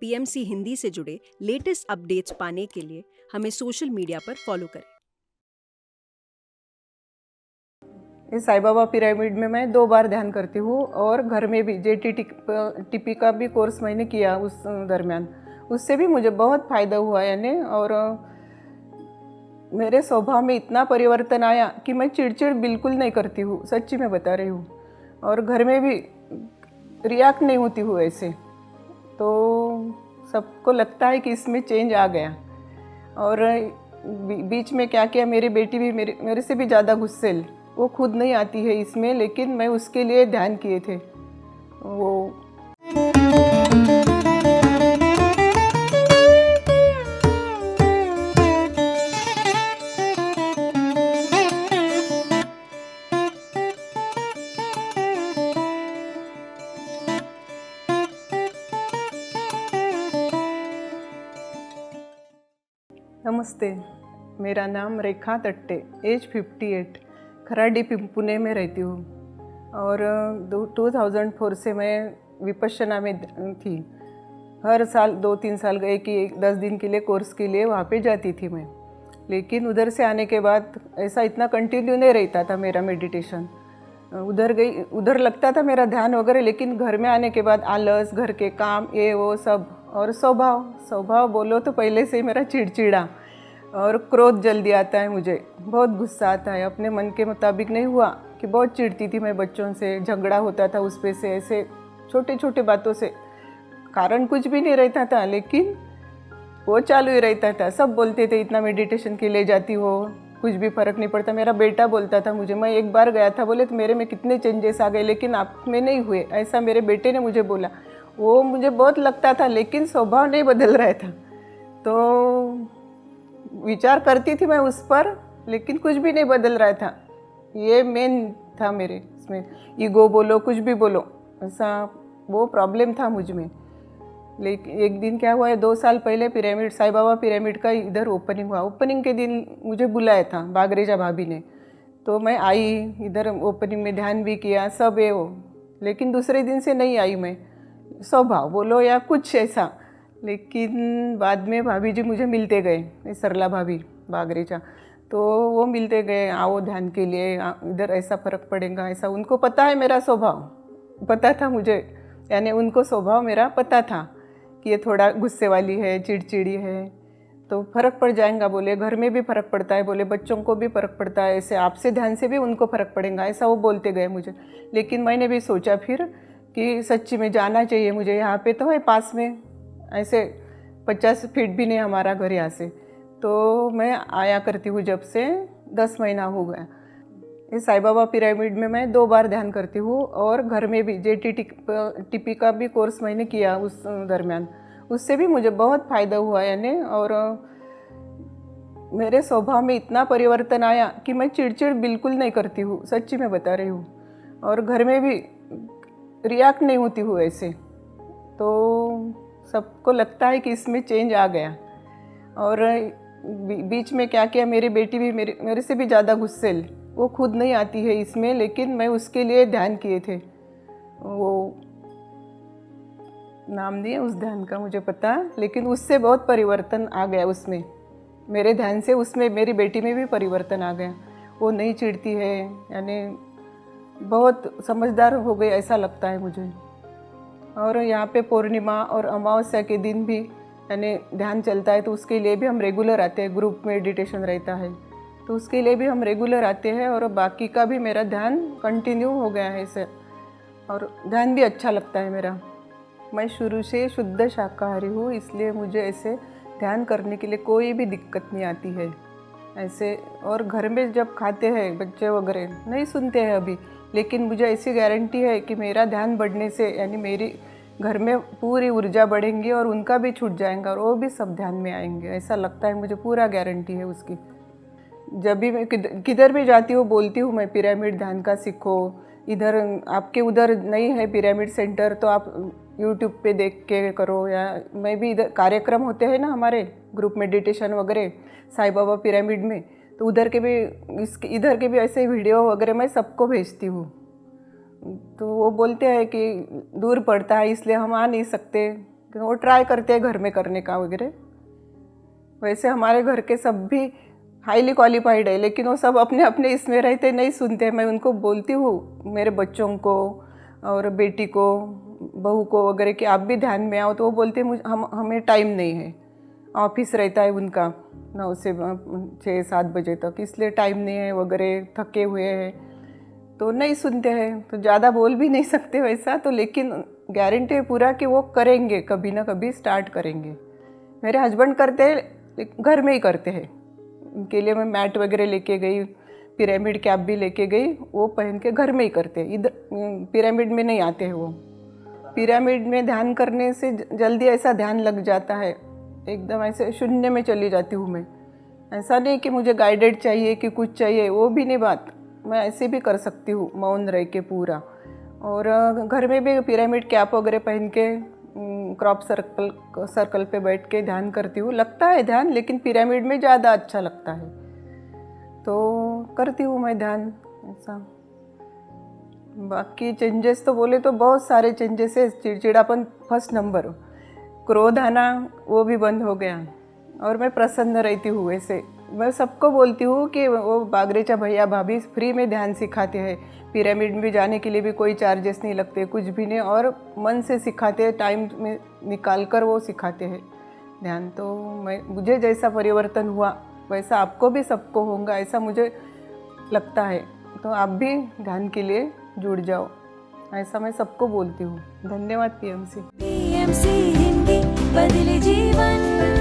PMC Hindi से जुड़े latest updates पाने के लिए हमें सोशल मीडिया पर फॉलो करें। इस साईं बाबा पिरामिड में मैं 2 बार ध्यान करती हूँ और घर में भी टीपी का भी कोर्स मैंने किया उस दरमियान। उससे भी मुझे बहुत फ़ायदा हुआ यानी, और मेरे स्वभाव में इतना परिवर्तन आया कि मैं चिड़चिड़ बिल्कुल नहीं करती हूँ, सच्ची में बता रही हूँ। और घर में भी रिएक्ट नहीं होती हूँ ऐसे, तो सबको लगता है कि इसमें चेंज आ गया। और बीच में क्या किया, मेरी बेटी भी मेरे से भी ज़्यादा गुस्सैल, वो खुद नहीं आती है इसमें, लेकिन मैं उसके लिए ध्यान किए थे वो। नमस्ते, मेरा नाम रेखा तट्टे, एज 58, खराडी पुणे में रहती हूँ। और 2004 से मैं विपश्यना में थी। हर साल 2-3 साल गए कि 10 दिन के लिए कोर्स के लिए वहाँ पे जाती थी मैं। लेकिन उधर से आने के बाद ऐसा इतना कंटिन्यू नहीं रहता था मेरा मेडिटेशन। उधर गई, उधर लगता था मेरा ध्यान वगैरह, लेकिन घर में आने के बाद आलस, घर के काम, ये वो सब, और स्वभाव बोलो तो पहले से ही मेरा चिड़चिड़ा और क्रोध जल्दी आता है मुझे, बहुत गुस्सा आता है। अपने मन के मुताबिक नहीं हुआ कि बहुत चिढ़ती थी मैं बच्चों से, झगड़ा होता था उस पे से, ऐसे छोटे छोटे बातों से, कारण कुछ भी नहीं रहता था लेकिन वो चालू ही रहता था। सब बोलते थे इतना मेडिटेशन के लिए जाती हो, कुछ भी फ़र्क नहीं पड़ता। मेरा बेटा बोलता था मुझे, मैं एक बार गया था, बोले तो मेरे में कितने चेंजेस आ गए, लेकिन आप में नहीं हुए, ऐसा मेरे बेटे ने मुझे बोला। वो मुझे बहुत लगता था, लेकिन स्वभाव नहीं बदल रहा था। तो विचार करती थी मैं उस पर, लेकिन कुछ भी नहीं बदल रहा था। ये मेन था मेरे इसमें, ईगो बोलो, कुछ भी बोलो, ऐसा वो प्रॉब्लम था मुझ में। लेकिन एक दिन क्या हुआ है, 2 साल पहले पिरामिड, साईं बाबा पिरामिड का इधर ओपनिंग हुआ। ओपनिंग के दिन मुझे बुलाया था बागरेजा भाभी ने, तो मैं आई इधर ओपनिंग में, ध्यान भी किया, सब है वो। लेकिन दूसरे दिन से नहीं आई मैं, स्वभाव बोलो या कुछ ऐसा। लेकिन बाद में भाभी जी मुझे मिलते गए, सरला भाभी बागरेचा, तो वो मिलते गए, आओ ध्यान के लिए, इधर ऐसा फ़र्क पड़ेगा, ऐसा। उनको पता है मेरा स्वभाव, पता था मुझे, यानी उनको स्वभाव मेरा पता था कि ये थोड़ा गुस्से वाली है, चिड़चिड़ी है, तो फ़र्क पड़ जाएगा बोले। घर में भी फ़र्क पड़ता है बोले, बच्चों को भी फ़र्क पड़ता है, ऐसे आपसे ध्यान से भी उनको फ़र्क पड़ेगा, ऐसा वो बोलते गए मुझे। लेकिन मैंने भी सोचा फिर कि सच्ची में जाना चाहिए मुझे, यहाँ पे तो है पास में, ऐसे 50 फीट भी नहीं हमारा घर यहाँ से। तो मैं आया करती हूँ जब से 10 महीना हो गया। इस साईं बाबा पिरामिड में मैं 2 बार ध्यान करती हूँ और घर में भी टीपी का भी कोर्स मैंने किया उस दरमियान। उससे भी मुझे बहुत फ़ायदा हुआ यानी, और मेरे स्वभाव में इतना परिवर्तन आया कि मैं चिड़चिड़ बिल्कुल नहीं करती हूँ, सच्ची में बता रही हूँ। और घर में भी रिएक्ट नहीं होती हूँ ऐसे, तो सबको लगता है कि इसमें चेंज आ गया। और बीच में क्या किया, मेरी बेटी भी मेरे से भी ज़्यादा गुस्सैल, वो खुद नहीं आती है इसमें, लेकिन मैं उसके लिए ध्यान किए थे। वो नाम नहीं है उस ध्यान का मुझे पता, लेकिन उससे बहुत परिवर्तन आ गया उसमें, मेरे ध्यान से उसमें मेरी बेटी में भी परिवर्तन आ गया। वो नहीं चिढ़ती है, यानी बहुत समझदार हो गई ऐसा लगता है मुझे। और यहाँ पे पूर्णिमा और अमावस्या के दिन भी यानी ध्यान चलता है, तो उसके लिए भी हम रेगुलर आते हैं, ग्रुप मेडिटेशन रहता है तो उसके लिए भी हम रेगुलर आते हैं। और बाकी का भी मेरा ध्यान कंटिन्यू हो गया है इसे, और ध्यान भी अच्छा लगता है मेरा। मैं शुरू से शुद्ध शाकाहारी हूँ, इसलिए मुझे ऐसे ध्यान करने के लिए कोई भी दिक्कत नहीं आती है ऐसे। और घर में जब खाते हैं बच्चे वगैरह नहीं सुनते हैं अभी, लेकिन मुझे ऐसी गारंटी है कि मेरा ध्यान बढ़ने से यानी मेरी घर में पूरी ऊर्जा बढ़ेंगी और उनका भी छूट जाएगा और वो भी सब ध्यान में आएंगे, ऐसा लगता है मुझे, पूरा गारंटी है उसकी। जब भी मैं किधर भी जाती हूँ बोलती हूँ मैं, पिरामिड ध्यान का सीखो। इधर आपके उधर नहीं है पिरामिड सेंटर तो आप यूट्यूब पे देख के करो, या मैं भी इधर कार्यक्रम होते हैं ना हमारे ग्रुप मेडिटेशन वगैरह साईं बाबा पिरामिड में, तो उधर के भी इधर के भी ऐसे वीडियो वगैरह मैं सबको भेजती हूँ। तो वो बोलते हैं कि दूर पड़ता है इसलिए हम आ नहीं सकते, कि वो ट्राई करते हैं घर में करने का वगैरह। वैसे हमारे घर के सब भी हाईली क्वालिफाइड है, लेकिन वो सब अपने अपने इसमें रहते, नहीं सुनते। मैं उनको बोलती हूँ, मेरे बच्चों को और बेटी को, बहू को वगैरह, कि आप भी ध्यान में आओ, तो वो बोलते मुझे हमें टाइम नहीं है, ऑफिस रहता है उनका 9 से 6-7 बजे तक, इसलिए टाइम नहीं है वगैरह, थके हुए हैं, तो नहीं सुनते हैं। तो ज़्यादा बोल भी नहीं सकते वैसा तो, लेकिन गारंटी है पूरा कि वो करेंगे, कभी ना कभी स्टार्ट करेंगे। मेरे हस्बैंड करते हैं, घर में ही करते हैं। उनके लिए मैं मैट वगैरह लेके गई, पिरामिड कैप भी लेके गई, वो पहन के घर में ही करते हैं। इधर पिरामिड में नहीं आते हैं वो। पिरामिड में ध्यान करने से जल्दी ऐसा ध्यान लग जाता है, एकदम ऐसे शून्य में चली जाती हूँ मैं। ऐसा नहीं कि मुझे गाइडेड चाहिए कि कुछ चाहिए, वो भी नहीं बात, मैं ऐसे भी कर सकती हूँ मौन रह के पूरा। और घर में भी पिरामिड कैप वगैरह पहन के क्रॉप सर्कल पे बैठ के ध्यान करती हूँ। लगता है ध्यान, लेकिन पिरामिड में ज़्यादा अच्छा लगता है, तो करती हूँ मैं ध्यान ऐसा। बाकी चेंजेस तो बोले तो बहुत सारे चेंजेस है। चिड़चिड़ापन फर्स्ट नंबर, क्रोध आना वो भी बंद हो गया, और मैं प्रसन्न रहती हूँ। ऐसे मैं सबको बोलती हूँ कि वो बागरेचा भैया भाभी फ्री में ध्यान सिखाते हैं। पिरामिड में जाने के लिए भी कोई चार्जेस नहीं लगते, कुछ भी नहीं, और मन से सिखाते हैं, टाइम में निकाल कर वो सिखाते हैं ध्यान। तो मुझे जैसा परिवर्तन हुआ वैसा आपको भी सबको होगा, ऐसा मुझे लगता है। तो आप भी ध्यान के लिए जुड़ जाओ, ऐसा मैं सबको बोलती हूँ। धन्यवाद पीएमसी। पीएमसी हिंदी बदले जीवन।